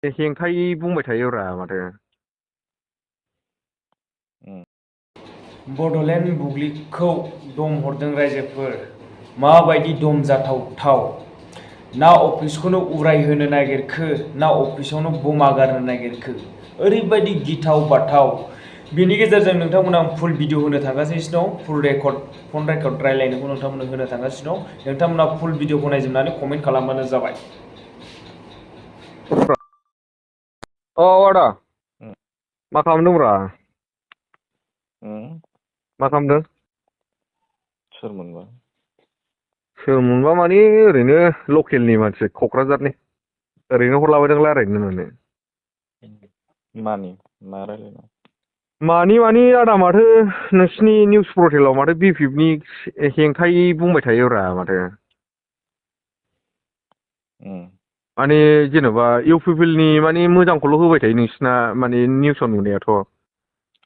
हेंथायै बुंबाय थायोब्रा माथो। बड'लेण्ड बुब्लिखौ दम हरदों रायजोफोर, माबायदि दम जाथावथाव। ना अफिसखौनो उरायहोनो नागिरखो, ना अफिसावनो बमा गारनो नागिरखो। ओरैबायदि गिथाव बाथाव। बिनि गेजेरजों नोंथांमोना आं फुल भिडिअ होनो थांगासिनो दं, फुल रेकर्ड फन रेकर्ड रायलायनायखौ नोंथांमोननो होनो थांगासिनो दं। नोंथांमोना फुल भिडिअखौ नायजोबनानै कमेन्ट खालामबानो जाबाय। आदा मा खालामदोंब्रा? मा खालामदों? सोरमोनबा? सोरमोनबा माने ओरैनो लकेलनि मानसि क'क्राझारनि, ओरैनो हरलाबायदों रायलायनो होननानै। मानि मा रायलायनो? मानि आदा माथो नोंसिनि निउस पर्टेलाव माथो BPFनि हेंथायै बुंबाय थायोब्रा माथो। माने जेन'बा इउपिपिएलनि माने मोजांखौल' होबाय थायो नोंसिना माने निउसाव नुनायाथ'।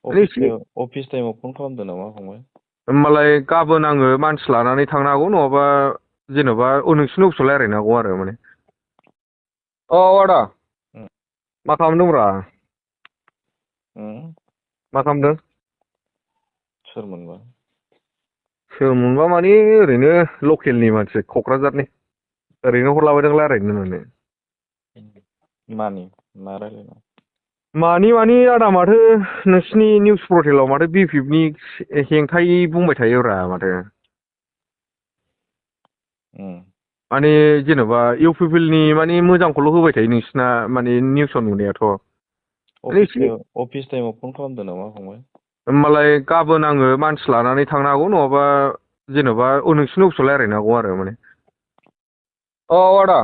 अफिस टाइमाव फन खालामदों नामा फंबाय? होमबालाय गाबोन आङो मानसि लानानै थांनो हागौ, नङाबा जेन'बा नोंसिनि अफिसाव रायलायनो हागौ आरो माने। आदा मा खालामदोंब्रा? मा खालामदों? सोरमोनबा? सोरमोनबा माने ओरैनो लकेलनि मानसि क'क्राझारनि, ओरैनो हरलाबायदों रायलायनो होननानै। मानि मा रायलायनो? मानि आदा माथो नोंसिनि निउस पर्टेलाव माथो BPFनि हेंथायै बुंबाय थायोब्रा माथो। माने जेन'बा इउपिपिएलनि माने मोजांखौल' होबाय थायो नोंसिना माने निउसाव नुनायाथ'। अफिस टाइमाव फन खालामदों नामा फंबाय? होमबालाय गाबोन आङो मानसि लानानै थांनो हागौ, नङाबा जेन'बा नोंसिनि अफिसाव रायलायनो हागौ आरो माने। आदा